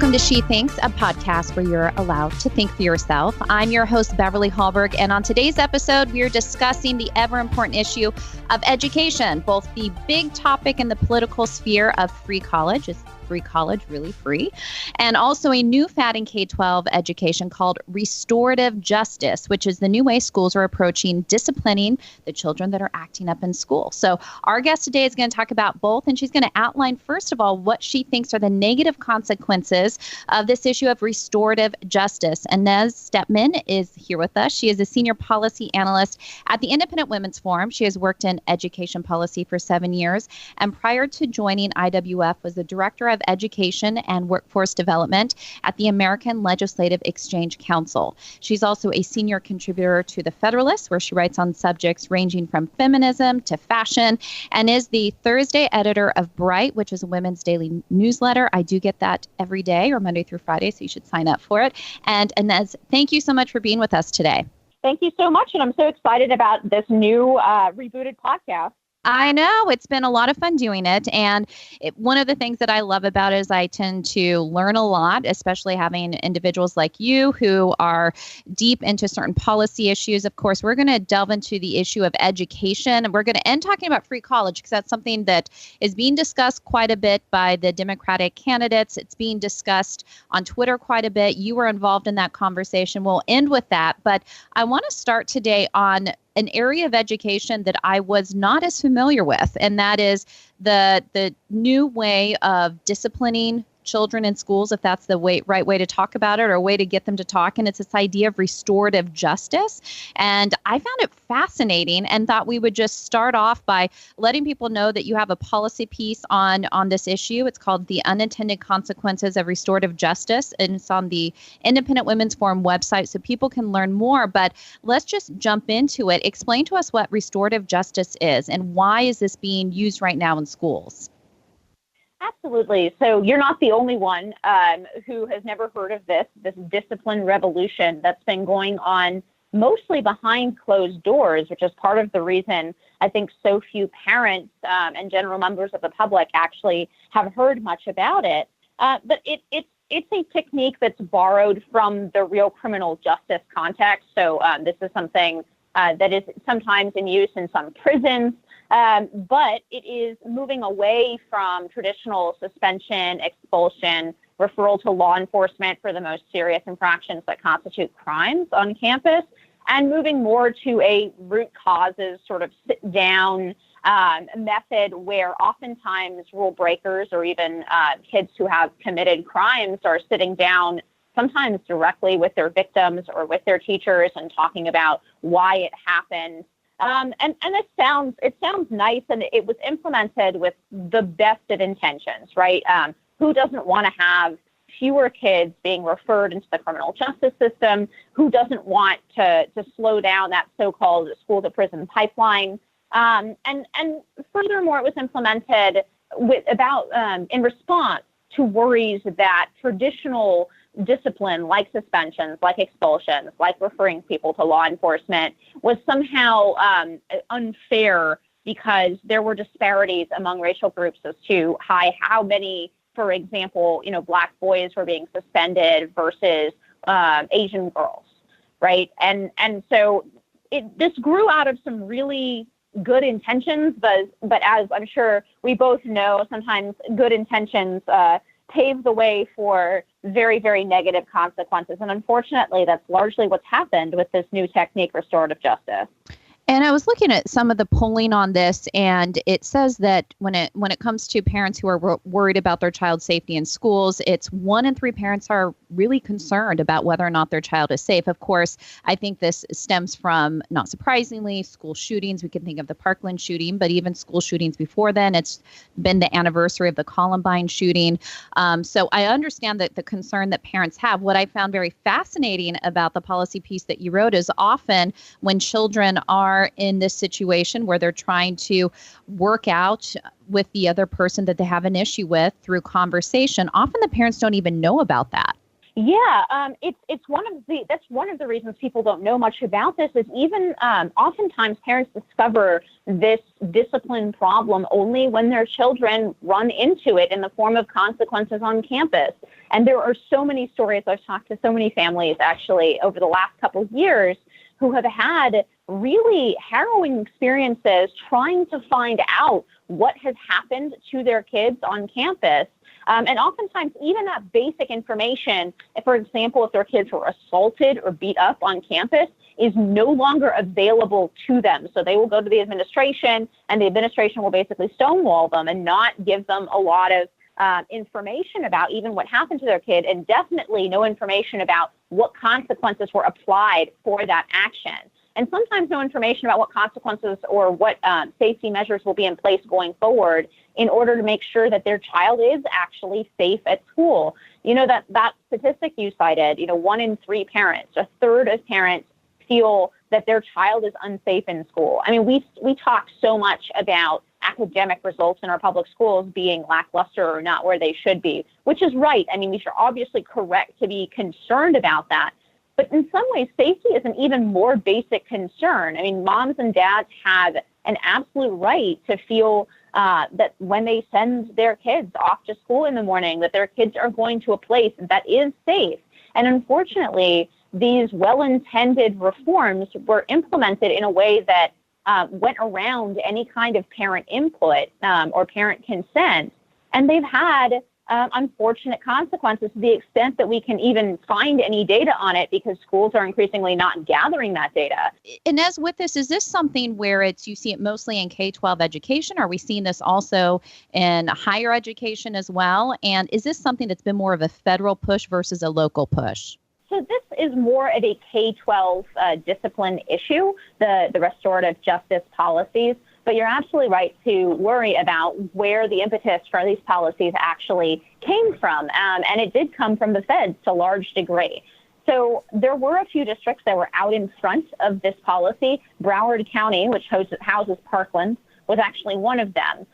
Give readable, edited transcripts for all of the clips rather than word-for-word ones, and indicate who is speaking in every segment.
Speaker 1: Welcome to She Thinks, a podcast where you're allowed to think for yourself. I'm your host, Beverly Hallberg, and on today's episode, we are discussing the ever-important issue of education, both the big topic in the political sphere of free college. Is free college really free? And also a new fad in K-12 education called restorative justice, which is the new way schools are approaching disciplining the children that are acting up in school. So our guest today is going to talk about both, and she's going to outline, first of all, what she thinks are the negative consequences of this issue of restorative justice. Inez Stepman is here with us. She is a senior policy analyst at the Independent Women's Forum. She has worked in education policy for 7 years, and prior to joining IWF was the director of Education and Workforce Development at the American Legislative Exchange Council. She's also a senior contributor to The Federalist, where she writes on subjects ranging from feminism to fashion, and is the Thursday editor of Bright, which is a women's daily newsletter. I do get that every day, or Monday through Friday, so you should sign up for it. And Inez, thank you so much for being with us today.
Speaker 2: Thank you so much, and I'm so excited about this new rebooted podcast.
Speaker 1: I know. It's been a lot of fun doing it. And one of the things that I love about it is I tend to learn a lot, especially having individuals like you who are deep into certain policy issues. Of course, we're going to delve into the issue of education, and we're going to end talking about free college because that's something that is being discussed quite a bit by the Democratic candidates. It's being discussed on Twitter quite a bit. You were involved in that conversation. We'll end with that. But I want to start today on an area of education that I was not as familiar with, and that is the new way of disciplining children in schools, if that's the right way to talk about it, or a way to get them to talk. And it's this idea of restorative justice. And I found it fascinating and thought we would just start off by letting people know that you have a policy piece on this issue. It's called The Unintended Consequences of Restorative Justice, and it's on the Independent Women's Forum website, so people can learn more. But let's just jump into it. Explain to us what restorative justice is and why is this being used right now in schools?
Speaker 2: Absolutely. So you're not the only one who has never heard of this discipline revolution that's been going on mostly behind closed doors, which is part of the reason I think so few parents and general members of the public actually have heard much about it. But it's a technique that's borrowed from the real criminal justice context. So this is something that is sometimes in use in some prisons. But it is moving away from traditional suspension, expulsion, referral to law enforcement for the most serious infractions that constitute crimes on campus, and moving more to a root causes sort of sit-down method where oftentimes rule breakers or even kids who have committed crimes are sitting down sometimes directly with their victims or with their teachers and talking about why it happened. And it sounds nice, and it was implemented with the best of intentions, right? Who doesn't want to have fewer kids being referred into the criminal justice system? Who doesn't want to slow down that so-called school-to-prison pipeline? And furthermore, it was implemented in response to worries that traditional discipline, like suspensions, like expulsions, like referring people to law enforcement, was somehow unfair because there were disparities among racial groups as to how many, for example, Black boys were being suspended versus Asian girls, right? And so this grew out of some really good intentions, but as I'm sure we both know, sometimes good intentions pave the way for very, very negative consequences. And unfortunately, that's largely what's happened with this new technique, restorative justice.
Speaker 1: And I was looking at some of the polling on this, and it says that when it comes to parents who are worried about their child's safety in schools, it's 1 in 3 parents are really concerned about whether or not their child is safe. Of course, I think this stems from, not surprisingly, school shootings. We can think of the Parkland shooting, but even school shootings before then. It's been the anniversary of the Columbine shooting. So I understand that the concern that parents have. What I found very fascinating about the policy piece that you wrote is often when children are in this situation where they're trying to work out with the other person that they have an issue with through conversation, often the parents don't even know about that.
Speaker 2: It's one of the reasons people don't know much about this is even oftentimes parents discover this discipline problem only when their children run into it in the form of consequences on campus. And there are so many stories. I've talked to so many families actually over the last couple of years who have had really harrowing experiences trying to find out what has happened to their kids on campus. And oftentimes, even that basic information, for example, if their kids were assaulted or beat up on campus, is no longer available to them. So they will go to the administration, and the administration will basically stonewall them and not give them a lot of information about even what happened to their kid, and definitely no information about what consequences were applied for that action. And sometimes no information about what consequences or what safety measures will be in place going forward in order to make sure that their child is actually safe at school. You know, that statistic you cited, 1 in 3 parents, a third of parents feel that their child is unsafe in school. I mean, we talk so much about academic results in our public schools being lackluster or not where they should be, which is right. I mean, we are obviously correct to be concerned about that. But in some ways, safety is an even more basic concern. I mean, moms and dads have an absolute right to feel that when they send their kids off to school in the morning, that their kids are going to a place that is safe. And unfortunately, these well-intended reforms were implemented in a way that went around any kind of parent input or parent consent. And they've had unfortunate consequences to the extent that we can even find any data on it because schools are increasingly not gathering that data.
Speaker 1: Inez, with this, is this something where you see it mostly in K-12 education? Are we seeing this also in higher education as well? And is this something that's been more of a federal push versus a local push?
Speaker 2: So this is more of a K-12 discipline issue, the restorative justice policies. But you're absolutely right to worry about where the impetus for these policies actually came from. And it did come from the feds to a large degree. So there were a few districts that were out in front of this policy. Broward County, which houses Parkland, was actually one of them.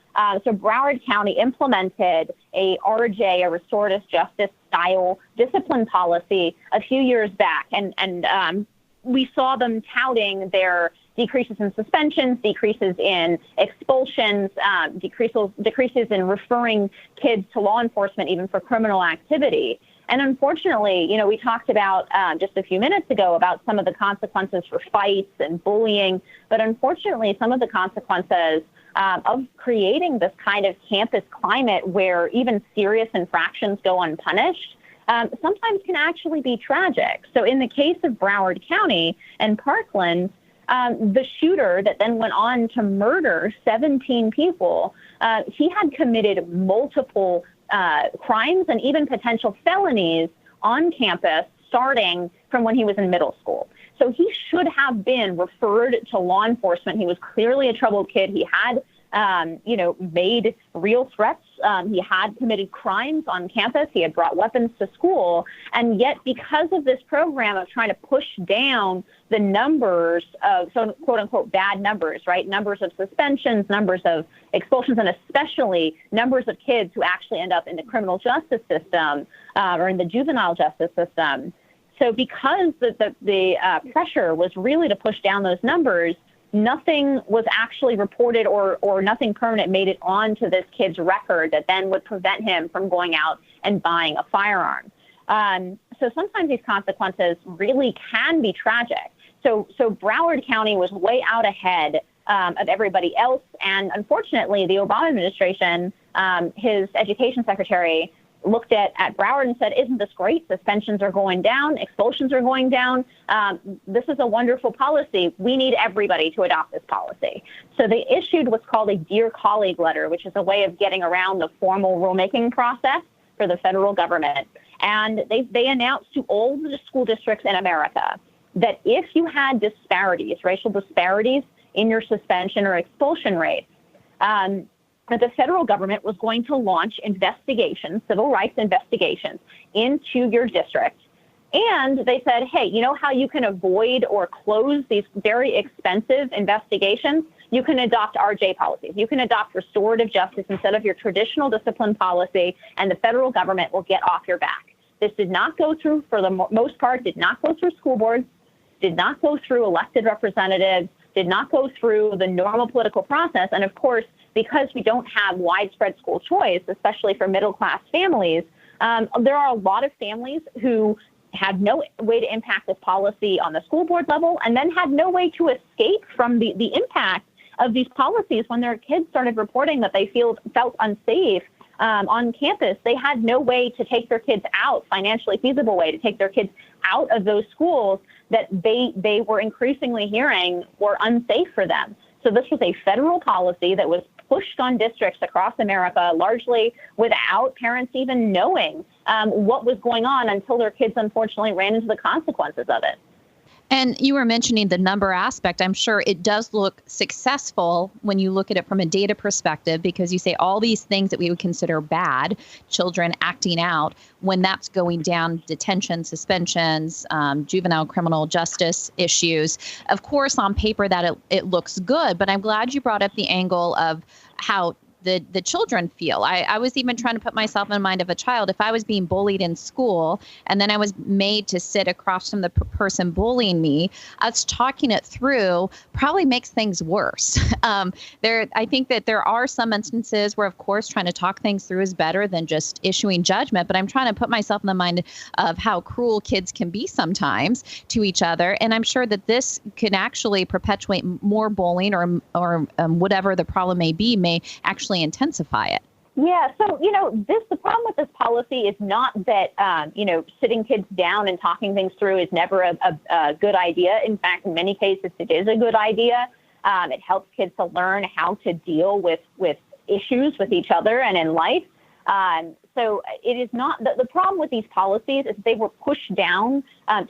Speaker 2: So Broward County implemented a RJ, a restorative justice style discipline policy a few years back. And we saw them touting their decreases in suspensions, decreases in expulsions, decreases in referring kids to law enforcement, even for criminal activity. And unfortunately, we talked about just a few minutes ago about some of the consequences for fights and bullying. But unfortunately, some of the consequences of creating this kind of campus climate where even serious infractions go unpunished sometimes can actually be tragic. So in the case of Broward County and Parkland, the shooter that then went on to murder 17 people, he had committed multiple crimes and even potential felonies on campus starting from when he was in middle school. So he should have been referred to law enforcement. He was clearly a troubled kid. He had, made real threats. He had committed crimes on campus. He had brought weapons to school. And yet, because of this program of trying to push down the numbers of, so quote unquote, bad numbers, right? Numbers of suspensions, numbers of expulsions, and especially numbers of kids who actually end up in the criminal justice system or in the juvenile justice system. So because the pressure was really to push down those numbers, nothing was actually reported or nothing permanent made it onto this kid's record that then would prevent him from going out and buying a firearm. So sometimes these consequences really can be tragic. So Broward County was way out ahead of everybody else. And unfortunately, the Obama administration, his education secretary, looked at Broward and said, isn't this great? Suspensions are going down. Expulsions are going down. This is a wonderful policy. We need everybody to adopt this policy. So they issued what's called a Dear Colleague letter, which is a way of getting around the formal rulemaking process for the federal government. And they announced to all the school districts in America that if you had disparities, racial disparities in your suspension or expulsion rates, that the federal government was going to launch investigations, civil rights investigations, into your district. And they said, hey, you know how you can avoid or close these very expensive investigations? You can adopt RJ policies. You can adopt restorative justice instead of your traditional discipline policy, and the federal government will get off your back. This did not go through, for the most part, did not go through school boards, did not go through elected representatives, did not go through the normal political process. And of course, because we don't have widespread school choice, especially for middle-class families, there are a lot of families who had no way to impact this policy on the school board level, and then had no way to escape from the impact of these policies when their kids started reporting that they felt unsafe on campus. They had no way to take their kids out, financially feasible way to take their kids out of those schools that they were increasingly hearing were unsafe for them. So this was a federal policy that was pushed on districts across America, largely without parents even knowing what was going on until their kids unfortunately ran into the consequences of it.
Speaker 1: And you were mentioning the number aspect. I'm sure it does look successful when you look at it from a data perspective, because you say all these things that we would consider bad, children acting out, when that's going down, detention, suspensions, juvenile criminal justice issues. Of course, on paper that it looks good, but I'm glad you brought up the angle of how the children feel. I was even trying to put myself in the mind of a child. If I was being bullied in school and then I was made to sit across from the person bullying me, us talking it through probably makes things worse. I think that there are some instances where, of course, trying to talk things through is better than just issuing judgment. But I'm trying to put myself in the mind of how cruel kids can be sometimes to each other. And I'm sure that this can actually perpetuate more bullying or whatever the problem may be, may actually intensify it.
Speaker 2: Yeah. So, the problem with this policy is not that, sitting kids down and talking things through is never a good idea. In fact, in many cases, it is a good idea. It helps kids to learn how to deal with issues with each other and in life. So it is not the problem with these policies is they were pushed down,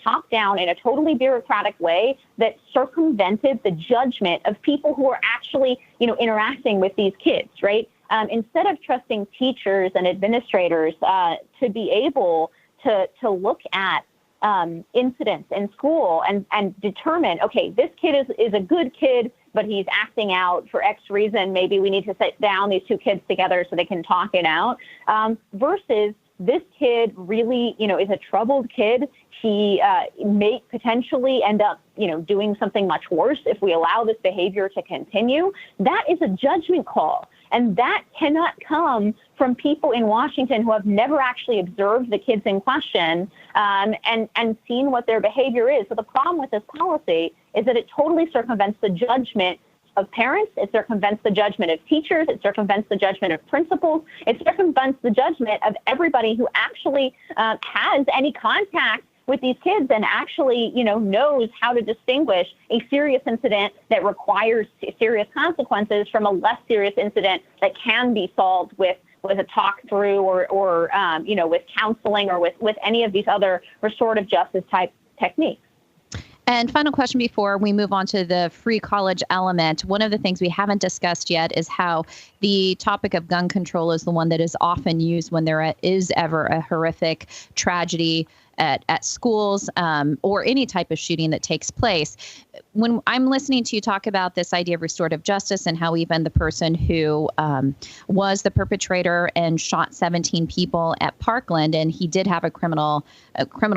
Speaker 2: top down in a totally bureaucratic way that circumvented the judgment of people who are actually, interacting with these kids, right? Instead of trusting teachers and administrators to be able to look at incidents in school and determine, okay, this kid is a good kid, but he's acting out for X reason. Maybe we need to sit down these two kids together so they can talk it out, versus this kid really, is a troubled kid. He may potentially end up, doing something much worse if we allow this behavior to continue. That is a judgment call. And that cannot come from people in Washington who have never actually observed the kids in question and seen what their behavior is. So the problem with this policy is that it totally circumvents the judgment of parents. It circumvents the judgment of teachers. It circumvents the judgment of principals. It circumvents the judgment of everybody who actually has any contact with these kids and actually, knows how to distinguish a serious incident that requires serious consequences from a less serious incident that can be solved with a talk through or with counseling or with any of these other restorative justice type techniques.
Speaker 1: And final question before we move on to the free college element. One of the things we haven't discussed yet is how the topic of gun control is the one that is often used when there is ever a horrific tragedy at schools or any type of shooting that takes place. When I'm listening to you talk about this idea of restorative justice and how even the person who was the perpetrator and shot 17 people at Parkland, and he did have a criminal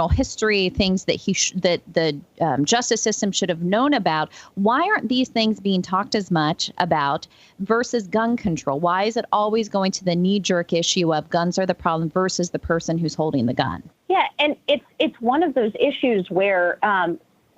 Speaker 1: history, things that that the justice system should have known about. Why aren't these things being talked as much about versus gun control? Why is it always going to the knee-jerk issue of guns are the problem versus the person who's holding the gun?
Speaker 2: Yeah, and it's one of those issues where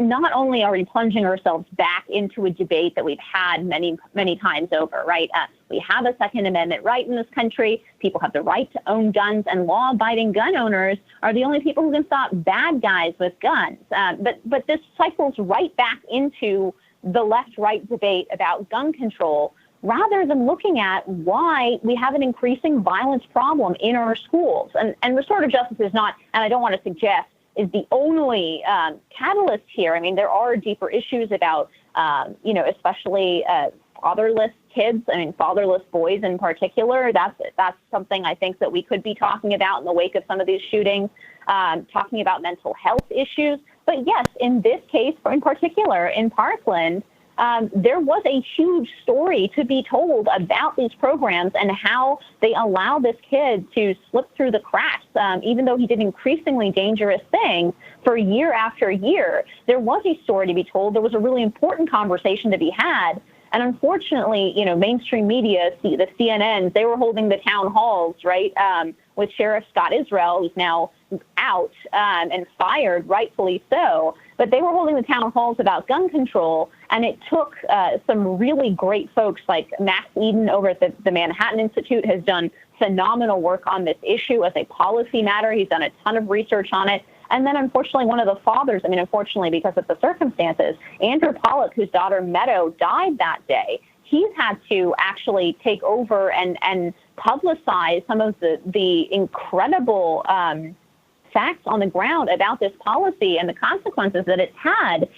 Speaker 2: not only are we plunging ourselves back into a debate that we've had many, many times over, right? We have a Second Amendment right in this country. People have the right to own guns, and law-abiding gun owners are the only people who can stop bad guys with guns. But this cycles right back into the left-right debate about gun control, rather than looking at why we have an increasing violence problem in our schools. And restorative justice is not, and I don't want to suggest, is the only catalyst here. I mean, there are deeper issues about, especially fatherless kids. I mean, fatherless boys in particular. That's something I think that we could be talking about in the wake of some of these shootings, talking about mental health issues. But yes, in this case, in particular, in Parkland, there was a huge story to be told about these programs and how they allow this kid to slip through the cracks, even though he did increasingly dangerous things for year after year. There was a story to be told. There was a really important conversation to be had. And unfortunately, mainstream media, the CNNs, they were holding the town halls, right, with Sheriff Scott Israel, who's now out and fired, rightfully so. But they were holding the town halls about gun control, and it took some really great folks like Max Eden over at the Manhattan Institute has done phenomenal work on this issue as a policy matter. He's done a ton of research on it. And then, unfortunately, one of the fathers, unfortunately, because of the circumstances, Andrew Pollock, whose daughter Meadow died that day, he's had to actually take over and publicize some of the incredible facts on the ground about this policy and the consequences that it's had.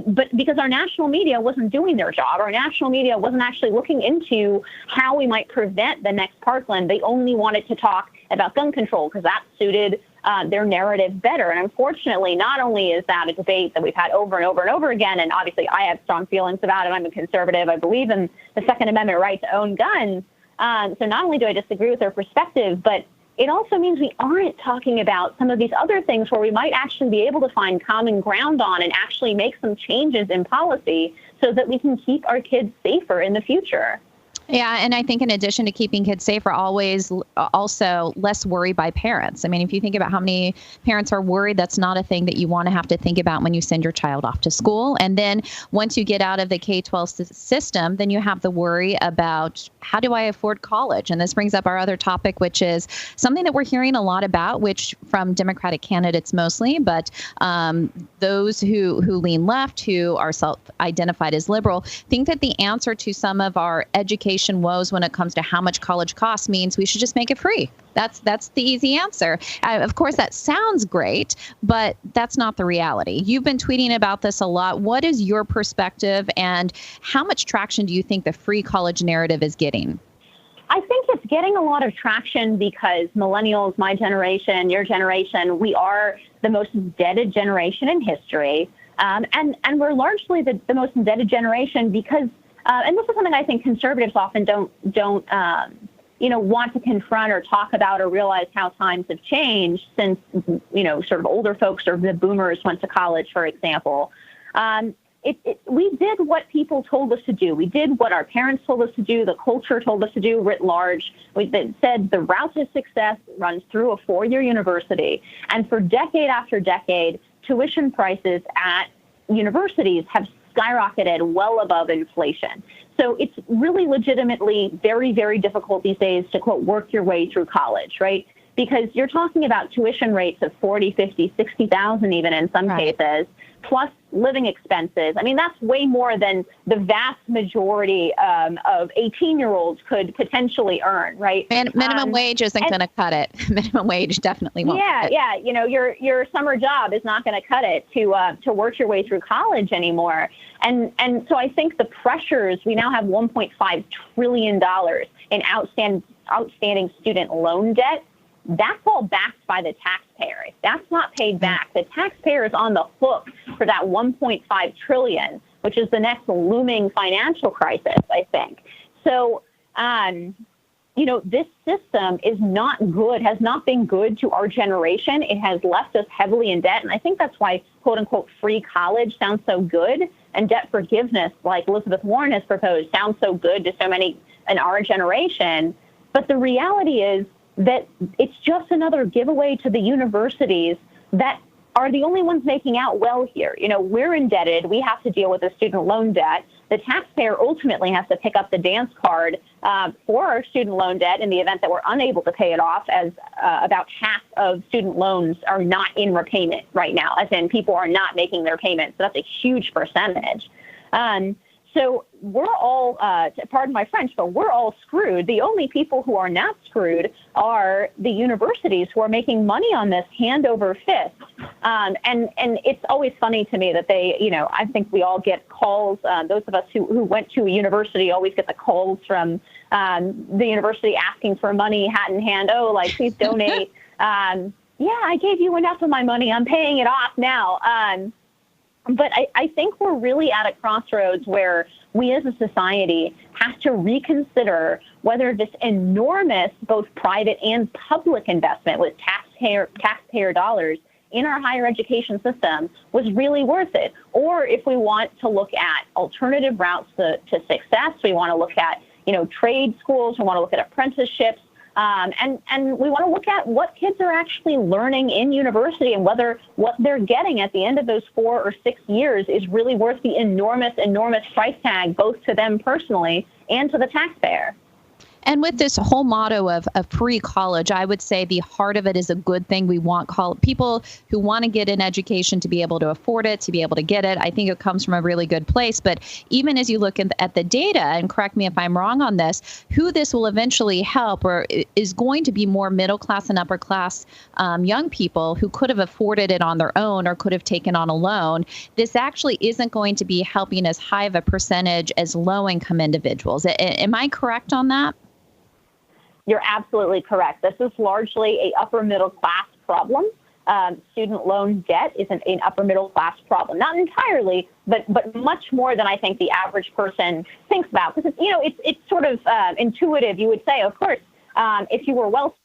Speaker 2: But because our national media wasn't doing their job, our national media wasn't actually looking into how we might prevent the next Parkland. They only wanted to talk about gun control because that suited their narrative better. And unfortunately, not only is that a debate that we've had over and over and over again, and obviously I have strong feelings about it. I'm a conservative. I believe in the Second Amendment right to own guns. So not only do I disagree with their perspective, but it also means we aren't talking about some of these other things where we might actually be able to find common ground on and actually make some changes in policy so that we can keep our kids safer in the future.
Speaker 1: Yeah, and I think in addition to keeping kids safe, we're always also less worried by parents. If you think about how many parents are worried, that's not a thing that you want to have to think about when you send your child off to school. And then once you get out of the K-12 system, then you have the worry about how do I afford college? And this brings up our other topic, which is something that we're hearing a lot about, which from Democratic candidates mostly, but those who lean left, who are self-identified as liberal, think that the answer to some of our education woes when it comes to how much college costs means we should just make it free. That's the easy answer. Of course, that sounds great, but that's not the reality. You've been tweeting about this a lot. What is your perspective, and how much traction do you think the free college narrative is getting?
Speaker 2: I think it's getting a lot of traction because millennials, my generation, your generation, we are the most indebted generation in history. And we're largely the most indebted generation because and this is something I think conservatives often don't want to confront or talk about or realize how times have changed since, sort of older folks or the boomers went to college, for example. We did what people told us to do. We did what our parents told us to do, the culture told us to do writ large. We said the route to success runs through a four-year university. And for decade after decade, tuition prices at universities have skyrocketed well above inflation. So it's really legitimately very, very difficult these days to, quote, work your way through college, right? Because you're talking about tuition rates of 40, 50, 60,000 even in some cases, plus living expenses. That's way more than the vast majority of 18-year-olds could potentially earn, right?
Speaker 1: Minimum wage isn't going to cut it. Minimum wage definitely won't.
Speaker 2: Yeah. Your summer job is not going to cut it to work your way through college anymore. And so I think the pressures, we now have $1.5 trillion in outstanding student loan debt. That's all backed by the taxpayer. If that's not paid back, the taxpayer is on the hook for that $1.5 trillion, which is the next looming financial crisis, I think. So, this system is not good, has not been good to our generation. It has left us heavily in debt. And I think that's why, quote unquote, free college sounds so good. And debt forgiveness, like Elizabeth Warren has proposed, sounds so good to so many in our generation. But the reality is, that it's just another giveaway to the universities that are the only ones making out well here. We're indebted. We have to deal with the student loan debt. The taxpayer ultimately has to pick up the dance card for our student loan debt in the event that we're unable to pay it off, as about half of student loans are not in repayment right now, as in people are not making their payments. So that's a huge percentage. So we're all, pardon my French, but we're all screwed. The only people who are not screwed are the universities who are making money on this hand over fist. And it's always funny to me that they, I think we all get calls. Those of us who went to a university always get the calls from the university asking for money, hat in hand. Oh, like, please donate. Yeah, I gave you enough of my money. I'm paying it off now. But I think we're really at a crossroads where we as a society have to reconsider whether this enormous, both private and public investment with taxpayer dollars in our higher education system was really worth it. Or if we want to look at alternative routes to success, we want to look at, trade schools, we want to look at apprenticeships, and we want to look at what kids are actually learning in university and whether what they're getting at the end of those 4 or 6 years is really worth the enormous price tag, both to them personally and to the taxpayer.
Speaker 1: And with this whole motto of free college, I would say the heart of it is a good thing. We want people who want to get an education to be able to afford it, to be able to get it. I think it comes from a really good place. But even as you look at the data, and correct me if I'm wrong on this, who this will eventually help or is going to be more middle class and upper class young people who could have afforded it on their own or could have taken on a loan. This actually isn't going to be helping as high of a percentage as low income individuals. Am I correct on that?
Speaker 2: You're absolutely correct. This is largely a upper middle class problem. Student loan debt is an upper middle class problem. Not entirely, but much more than I think the average person thinks about. Because it's sort of intuitive. You would say, of course, if you were wealthy,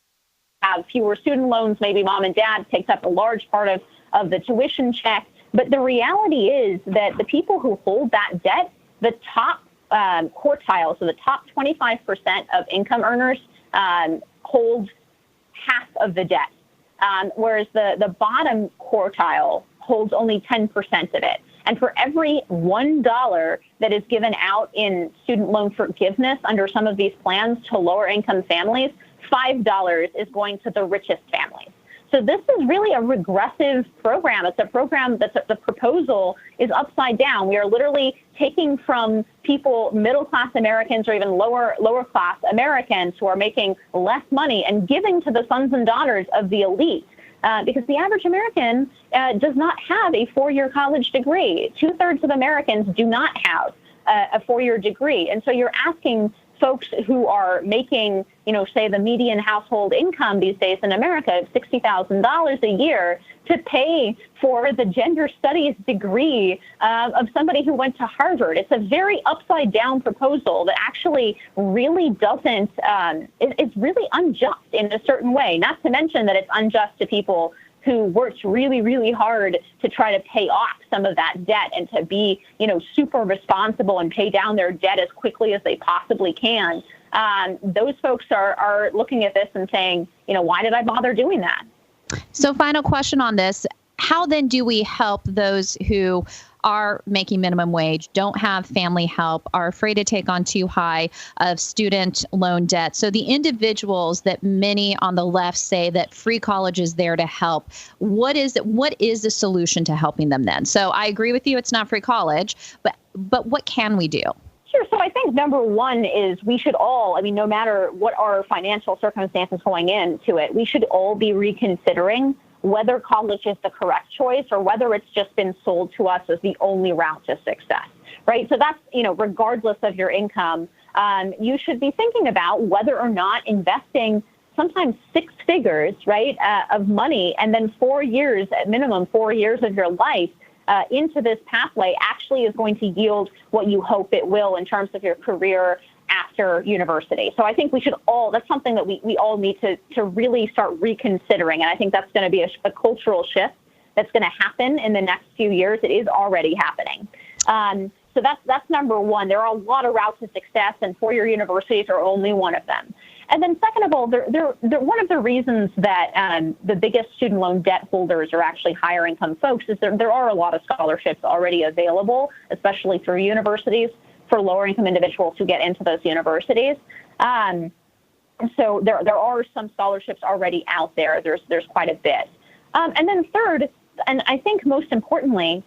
Speaker 2: have fewer student loans, maybe mom and dad picked up a large part of the tuition check. But the reality is that the people who hold that debt, the top quartile, so the top 25% of income earners, hold half of the debt, whereas the bottom quartile holds only 10% of it. And for every $1 that is given out in student loan forgiveness under some of these plans to lower income families, $5 is going to the richest families. So this is really a regressive program. It's a program the proposal is upside down. We are literally taking from people, middle-class Americans or even lower-class Americans who are making less money and giving to the sons and daughters of the elite. Because the average American does not have a 4-year college degree. 2/3 of Americans do not have a 4-year degree. And so you're asking folks who are making, say the median household income these days in America of $60,000 a year to pay for the gender studies degree of somebody who went to Harvard. It's a very upside down proposal that actually really doesn't, it's really unjust in a certain way, not to mention that it's unjust to people who worked really, really hard to try to pay off some of that debt and to be, super responsible and pay down their debt as quickly as they possibly can. Those folks are looking at this and saying, why did I bother doing that?
Speaker 1: So final question on this. How then do we help those who are making minimum wage, don't have family help, are afraid to take on too high of student loan debt? So the individuals that many on the left say that free college is there to help, what is the solution to helping them then? So I agree with you, it's not free college, but what can we do?
Speaker 2: Sure. So I think number one is we should all, no matter what our financial circumstances going into it, we should all be reconsidering whether college is the correct choice or whether it's just been sold to us as the only route to success, right? So that's, regardless of your income, you should be thinking about whether or not investing sometimes 6 figures, right, of money and then 4 years, at minimum 4 years of your life into this pathway actually is going to yield what you hope it will in terms of your career after university. So I think we should all, that's something that we all need to really start reconsidering. And I think that's going to be a cultural shift that's going to happen in the next few years. It is already happening. So that's number one. There are a lot of routes to success, and 4-year universities are only one of them. And then second of all, they're one of the reasons that the biggest student loan debt holders are actually higher income folks is there are a lot of scholarships already available, especially through universities, for lower income individuals who get into those universities. So there are some scholarships already out there. There's quite a bit. And then third, and I think most importantly,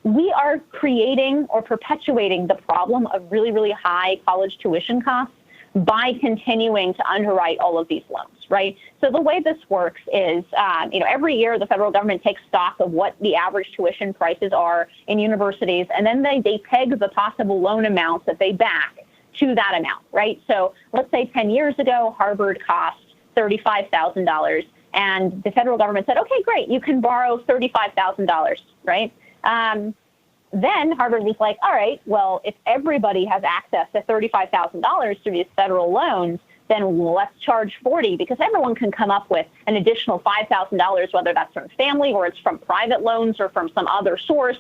Speaker 2: we are creating or perpetuating the problem of really, really high college tuition costs by continuing to underwrite all of these loans, right? So the way this works is, every year the federal government takes stock of what the average tuition prices are in universities, and then they peg the possible loan amounts that they back to that amount, right? So let's say 10 years ago, Harvard cost $35,000, and the federal government said, okay, great, you can borrow $35,000, right? Then Harvard was like, all right, well, if everybody has access to $35,000 through these federal loans, then let's charge $40,000 because everyone can come up with an additional $5,000, whether that's from family or it's from private loans or from some other source.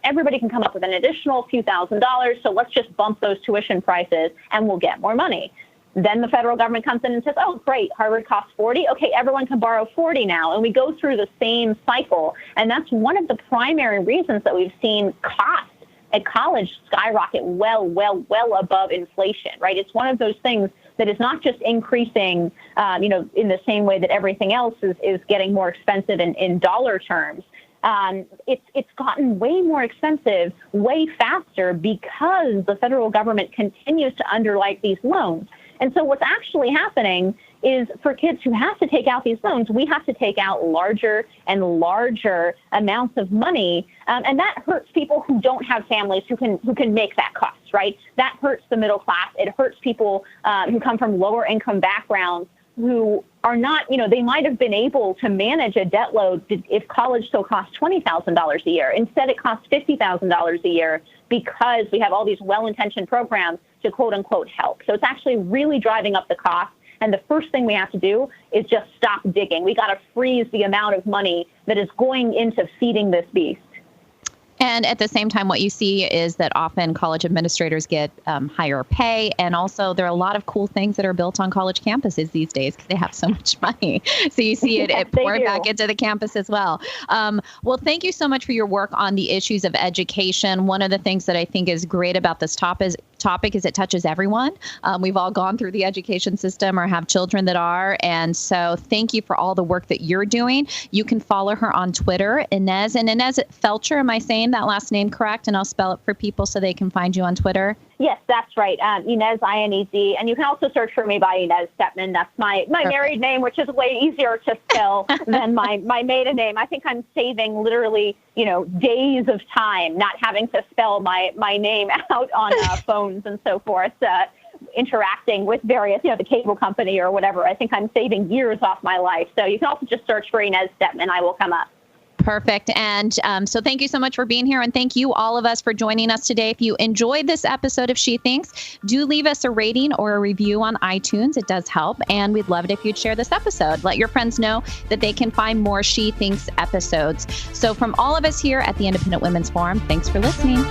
Speaker 2: Everybody can come up with an additional few $1,000s. So let's just bump those tuition prices and we'll get more money. Then the federal government comes in and says, oh, great, Harvard costs $40,000. Okay, everyone can borrow $40,000 now. And we go through the same cycle. And that's one of the primary reasons that we've seen costs at college skyrocket well above inflation, right? It's one of those things that is not just increasing, in the same way that everything else is getting more expensive in dollar terms. It's gotten way more expensive, way faster because the federal government continues to underwrite these loans. And so what's actually happening is for kids who have to take out these loans, we have to take out larger and larger amounts of money. And that hurts people who don't have families who can make that cost, right? That hurts the middle class. It hurts people who come from lower income backgrounds who are not, they might have been able to manage a debt load if college still costs $20,000 a year. Instead, it costs $50,000 a year because we have all these well-intentioned programs to quote unquote help. So it's actually really driving up the cost. And the first thing we have to do is just stop digging. We got to freeze the amount of money that is going into feeding this beast.
Speaker 1: And at the same time, what you see is that often college administrators get higher pay. And also there are a lot of cool things that are built on college campuses these days because they have so much money. So you see it pour back into the campus as well. Well, thank you so much for your work on the issues of education. One of the things that I think is great about this topic is it touches everyone. We've all gone through the education system or have children that are. And so thank you for all the work that you're doing. You can follow her on Twitter, Inez Feltscher. Am I saying that last name correct? And I'll spell it for people so they can find you on Twitter.
Speaker 2: Yes, that's right. Inez, I-N-E-Z. And you can also search for me by Inez Stepman. That's my married name, which is way easier to spell than my maiden name. I think I'm saving literally, days of time not having to spell my name out on phones and so forth, interacting with various, the cable company or whatever. I think I'm saving years off my life. So you can also just search for Inez Stepman. I will come up.
Speaker 1: Perfect. And so thank you so much for being here. And thank you, all of us, for joining us today. If you enjoyed this episode of She Thinks, do leave us a rating or a review on iTunes. It does help. And we'd love it if you'd share this episode. Let your friends know that they can find more She Thinks episodes. So from all of us here at the Independent Women's Forum, thanks for listening.